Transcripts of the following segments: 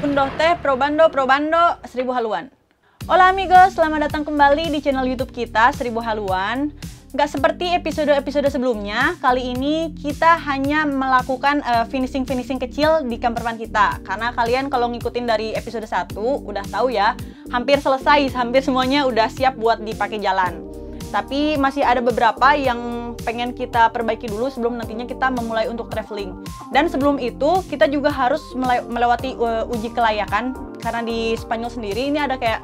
Undoh teh probando 1000 haluan. Hola amigos, selamat datang kembali di channel YouTube kita 1000 haluan. Nggak seperti episode-episode sebelumnya, kali ini kita hanya melakukan finishing kecil di camper van kita. Karena kalian kalau ngikutin dari episode 1 udah tahu ya, hampir selesai, hampir semuanya udah siap buat dipakai jalan. Tapi masih ada beberapa yang pengen kita perbaiki dulu sebelum nantinya kita memulai untuk traveling. Dan sebelum itu kita juga harus melewati uji kelayakan. Karena di Spanyol sendiri ini ada kayak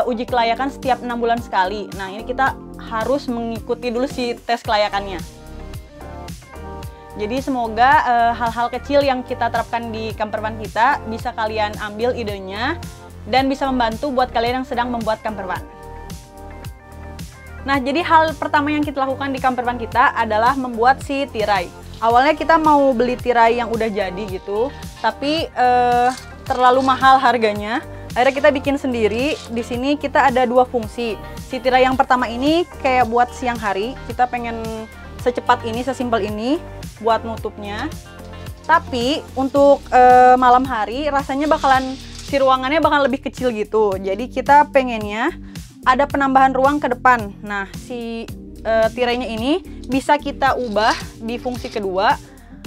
uji kelayakan setiap 6 bulan sekali. Nah ini kita harus mengikuti dulu si tes kelayakannya. Jadi semoga hal-hal kecil yang kita terapkan di camper van kita bisa kalian ambil idenya dan bisa membantu buat kalian yang sedang membuat camper van. Nah, jadi hal pertama yang kita lakukan di camper van kita adalah membuat si tirai. Awalnya kita mau beli tirai yang udah jadi gitu, tapi terlalu mahal harganya. Akhirnya kita bikin sendiri. Di sini kita ada dua fungsi. Si tirai yang pertama ini kayak buat siang hari. Kita pengen secepat ini, sesimpel ini buat nutupnya. Tapi untuk malam hari rasanya si ruangannya bakal lebih kecil gitu. Jadi kita pengennya ada penambahan ruang ke depan. Nah, si tirainya ini bisa kita ubah di fungsi kedua.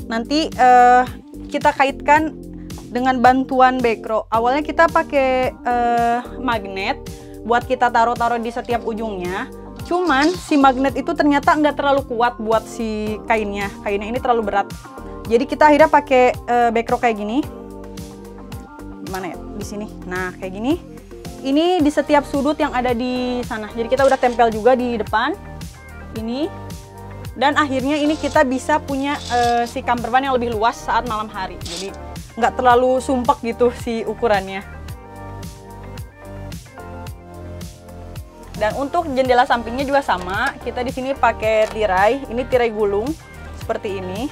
Nanti kita kaitkan dengan bantuan backrow. Awalnya kita pakai magnet buat kita taruh-taruh di setiap ujungnya. Cuman si magnet itu ternyata nggak terlalu kuat buat si kainnya. Kainnya ini terlalu berat. Jadi kita akhirnya pakai backrow kayak gini. Gimana ya? Di sini. Nah, kayak gini. Ini di setiap sudut yang ada di sana. Jadi kita udah tempel juga di depan ini. Dan akhirnya ini kita bisa punya si camper van yang lebih luas saat malam hari. Jadi nggak terlalu sumpek gitu si ukurannya. Dan untuk jendela sampingnya juga sama. Kita di sini pakai tirai. Ini tirai gulung seperti ini.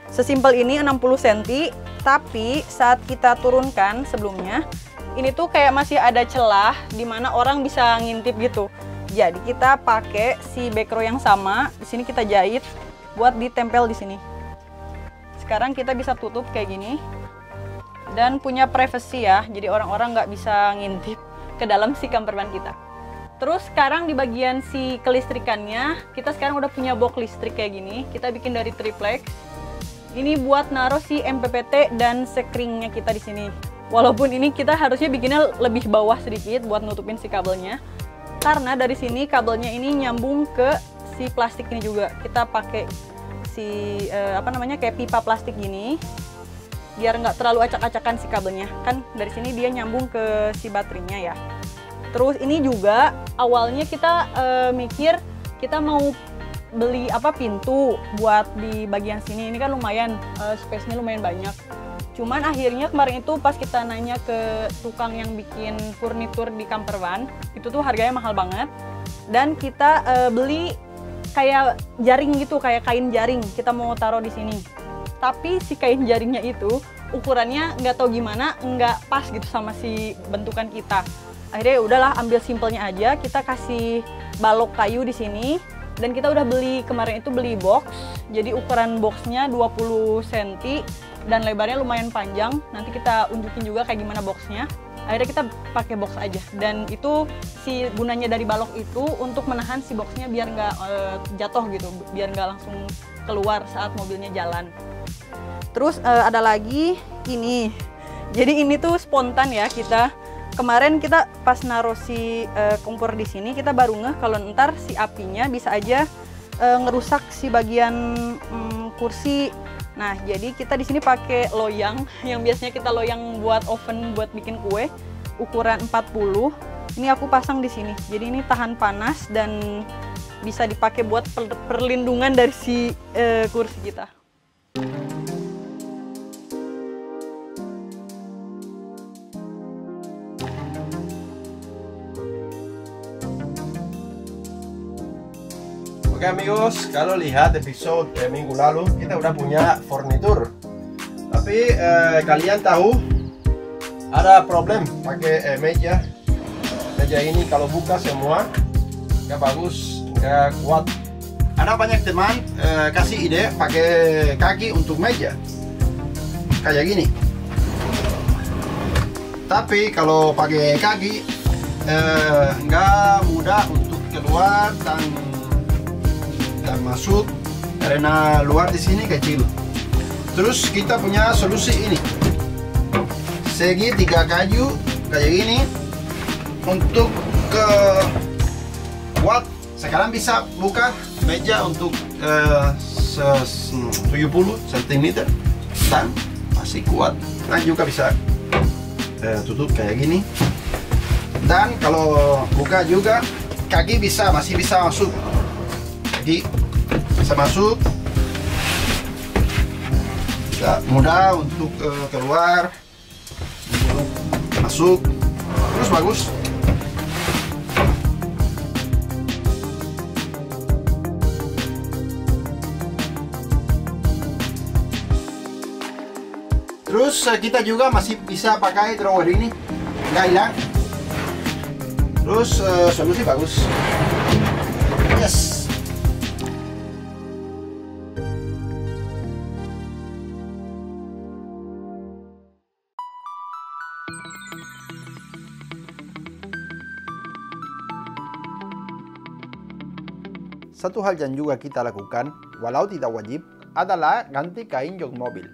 Sesimpel ini 60 cm. Tapi saat kita turunkan sebelumnya, ini tuh kayak masih ada celah di mana orang bisa ngintip gitu. Jadi kita pakai si backrow yang sama. Di sini kita jahit buat ditempel di sini. Sekarang kita bisa tutup kayak gini dan punya privacy ya. Jadi orang-orang nggak bisa ngintip ke dalam si camper van kita. Terus sekarang di bagian si kelistrikannya, kita sekarang udah punya box listrik kayak gini. Kita bikin dari triplex. Ini buat naruh si MPPT dan sekringnya kita di sini. Walaupun ini kita harusnya bikinnya lebih bawah sedikit buat nutupin si kabelnya. Karena dari sini kabelnya ini nyambung ke si plastik ini juga. Kita pakai si kayak pipa plastik gini. Biar nggak terlalu acak-acakan si kabelnya. Kan dari sini dia nyambung ke si baterainya ya. Terus ini juga awalnya kita mikir kita mau beli pintu buat di bagian sini. Ini kan lumayan space-nya lumayan banyak. Cuman akhirnya kemarin itu pas kita nanya ke tukang yang bikin furnitur di camper van, itu tuh harganya mahal banget. Dan kita beli kayak jaring gitu, kayak kain jaring. Kita mau taruh di sini. Tapi si kain jaringnya itu ukurannya nggak tahu gimana, nggak pas gitu sama si bentukan kita. Akhirnya ya udahlah, ambil simpelnya aja. Kita kasih balok kayu di sini. Dan kita udah kemarin itu beli box. Jadi ukuran boxnya 20 cm. Dan lebarnya lumayan panjang. Nanti kita unjukin juga kayak gimana boxnya. Akhirnya kita pakai box aja. Dan itu si gunanya dari balok itu untuk menahan si boxnya biar nggak jatuh gitu, biar nggak langsung keluar saat mobilnya jalan. Terus ada lagi ini. Jadi ini tuh spontan ya kita. Kemarin kita pas naruh si kompor di sini, kita baru ngeh kalau ntar si apinya bisa aja ngerusak si bagian kursi. Nah, jadi kita di sini pakai loyang yang biasanya kita loyang buat oven buat bikin kue, ukuran 40. Ini aku pasang di sini. Jadi ini tahan panas dan bisa dipakai buat perlindungan dari si kursi kita. Oke amigos, kalau lihat episode minggu lalu kita udah punya furnitur. Tapi kalian tahu ada problem pakai meja ini kalau buka semua nggak bagus, nggak kuat ada banyak teman kasih ide pakai kaki untuk meja kayak gini. Tapi kalau pakai kaki nggak mudah untuk keluar dan masuk karena luar di sini kecil. Terus kita punya solusi ini, segi 3 kayu kayak gini untuk ke kuat. Sekarang bisa buka meja untuk 70 cm dan masih kuat, dan juga bisa tutup kayak gini. Dan kalau buka juga kaki masih bisa masuk, kaki bisa masuk, bisa mudah untuk keluar, untuk masuk, terus bagus. Terus kita juga masih bisa pakai drawer ini, nggak hilang. Terus solusi bagus. Yes. Satu hal yang juga kita lakukan, walau tidak wajib, adalah ganti kain jok mobil.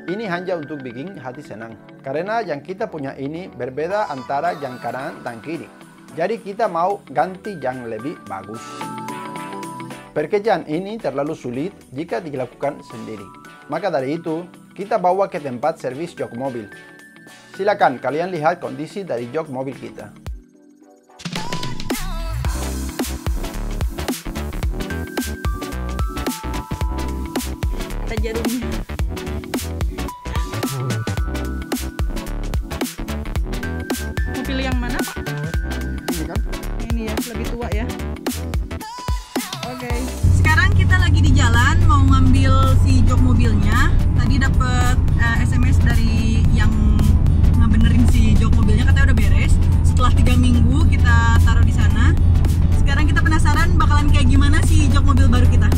Ini hanya untuk bikin hati senang, karena yang kita punya ini berbeda antara yang kanan dan kiri. Jadi kita mau ganti yang lebih bagus. Pekerjaan ini terlalu sulit jika dilakukan sendiri. Maka dari itu, kita bawa ke tempat servis jok mobil. Silakan kalian lihat kondisi dari jok mobil kita. Kita jarumnya. Mau pilih yang mana, Pak? Ini kan? Ini ya, lebih tua ya. Oke. Sekarang kita lagi di jalan mau ngambil si jok mobilnya. Tadi dapat SMS dari yang ngebenerin si jok mobilnya, katanya udah beres. Setelah 3 minggu kita taruh di sana. Sekarang kita penasaran bakalan kayak gimana si jok mobil baru kita.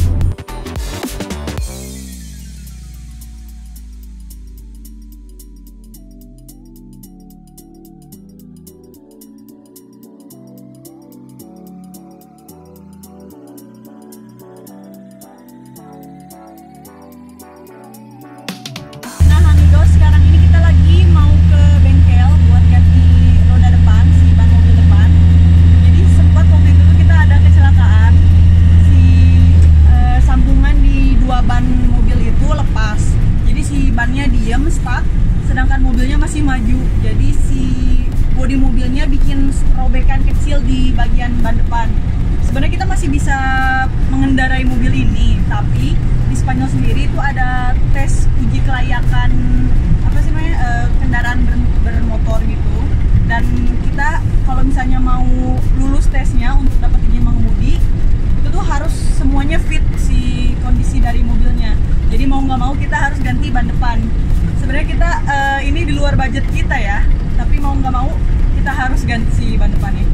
Sedangkan mobilnya masih maju, jadi si bodi mobilnya bikin robekan kecil di bagian ban depan. Sebenarnya kita masih bisa mengendarai mobil ini, tapi di Spanyol sendiri itu ada tes uji kelayakan apa sih namanya, kendaraan bermotor gitu. Dan kita kalau misalnya mau lulus tesnya untuk dapat izin mengemudi, itu tuh harus semuanya fit si kondisi dari mobilnya. Jadi mau nggak mau kita harus ganti ban depan. Sebenarnya kita ini di luar budget kita ya, tapi mau nggak mau kita harus ganti si ban depannya.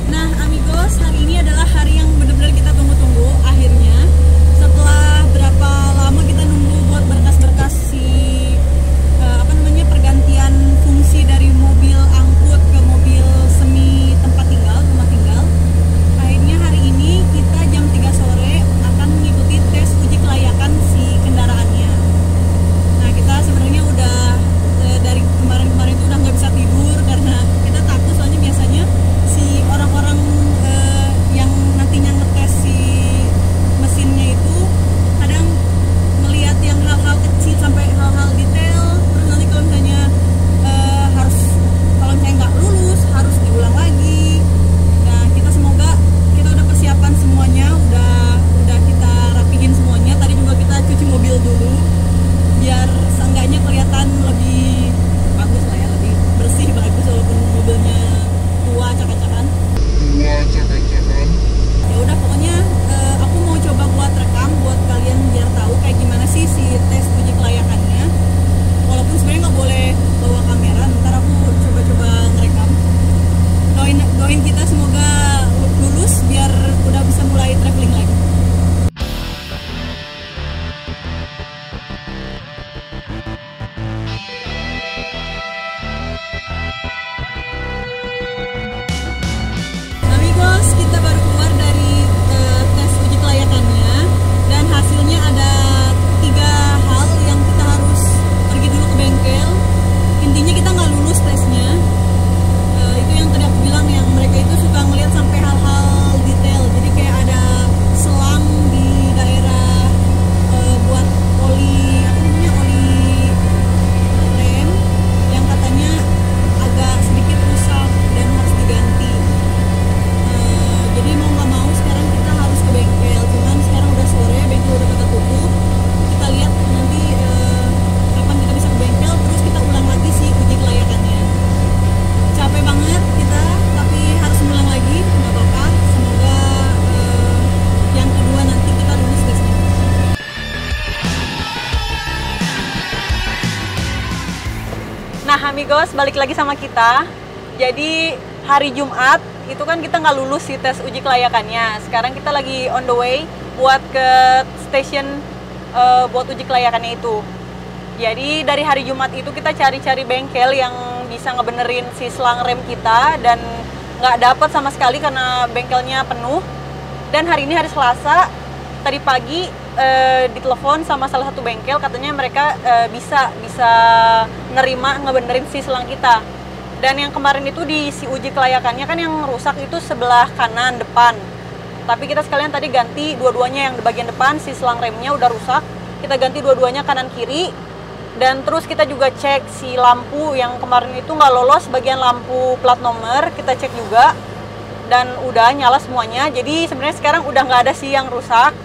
Nah amigos, hari ini adalah hari yang benar-benar kita tunggu-tunggu. Akhirnya setelah berapa lama kita nunggu buat berkas-berkas si pergantian fungsi dari mobil angkut ke mobil semi tempat tinggal, rumah tinggal. Akhirnya hari ini kita jam 3 sore akan mengikuti tes uji kelayakan si kendaraan doain kita semoga lulus biar udah bisa mulai traveling lagi. Amigos, kita baru keluar dari tes uji kelayakannya dan hasilnya ada 3 hal yang kita harus pergi dulu ke bengkel. Intinya kita nggak lulus tesnya. Itu yang tadi aku bilang, yang mereka itu suka ngeliat sampai hal-hal detail. Jadi kayak ada selang di daerah buat oli, apa namanya, oli rem yang katanya agak sedikit rusak dan harus diganti. Jadi mau nggak mau sekarang kita harus ke bengkel. Cuman sekarang udah sore, bengkel udah pada tutup. Kita lihat nanti kapan kita bisa ke bengkel. Terus kita ulang lagi sih uji kelayakannya. Capek banget kita, tapi harus ngulang lagi. Nggak apa-apa. Semoga yang kedua nanti kita lulus tesnya. Nah amigos, balik lagi sama kita. Jadi hari Jumat itu kan kita nggak lulus sih tes uji kelayakannya. Sekarang kita lagi on the way buat ke station buat uji kelayakannya itu. Jadi dari hari Jumat itu kita cari-cari bengkel yang bisa ngebenerin si selang rem kita, dan nggak dapat sama sekali karena bengkelnya penuh. Dan hari ini hari Selasa, tadi pagi ditelepon sama salah satu bengkel, katanya mereka bisa nerima ngebenerin si selang kita. Dan yang kemarin itu di si uji kelayakannya kan yang rusak itu sebelah kanan depan. Tapi kita sekalian tadi ganti dua-duanya, yang di bagian depan si selang remnya udah rusak. Kita ganti dua-duanya kanan kiri. Dan terus kita juga cek si lampu yang kemarin itu nggak lolos, bagian lampu plat nomor kita cek juga. Dan udah nyala semuanya. Jadi sebenarnya sekarang udah nggak ada sih yang rusak.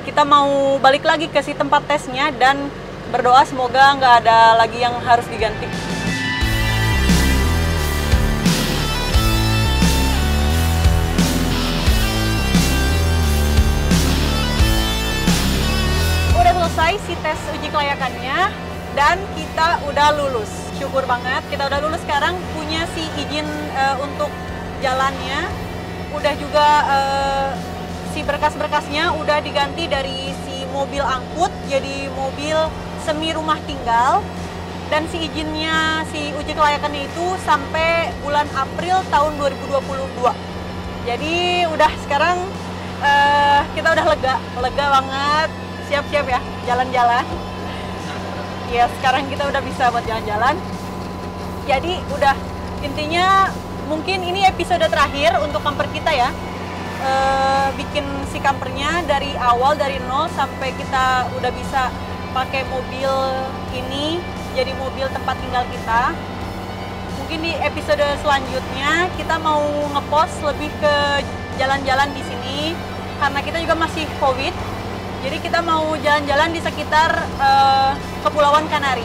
Kita mau balik lagi ke si tempat tesnya dan berdoa semoga nggak ada lagi yang harus diganti. Selesai si tes uji kelayakannya dan kita udah lulus. Syukur banget kita udah lulus. Sekarang punya si izin untuk jalannya, udah juga si berkas-berkasnya udah diganti dari si mobil angkut jadi mobil semi rumah tinggal. Dan si izinnya si uji kelayakannya itu sampai bulan April tahun 2022. Jadi udah sekarang kita udah lega banget. Siap-siap ya jalan-jalan. Ya sekarang kita udah bisa buat jalan-jalan. Jadi udah, intinya mungkin ini episode terakhir untuk camper kita ya. Bikin si campernya dari awal, dari nol sampai kita udah bisa pakai mobil ini jadi mobil tempat tinggal kita. Mungkin di episode selanjutnya kita mau ngepost lebih ke jalan-jalan di sini karena kita juga masih COVID. Jadi kita mau jalan-jalan di sekitar Kepulauan Kanari.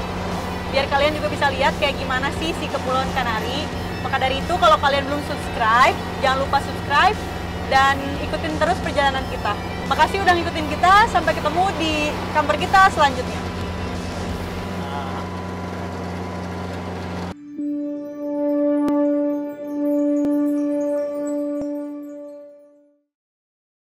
Biar kalian juga bisa lihat kayak gimana sih si Kepulauan Kanari. Maka dari itu kalau kalian belum subscribe, jangan lupa subscribe dan ikutin terus perjalanan kita. Makasih udah ngikutin kita, sampai ketemu di camper kita selanjutnya.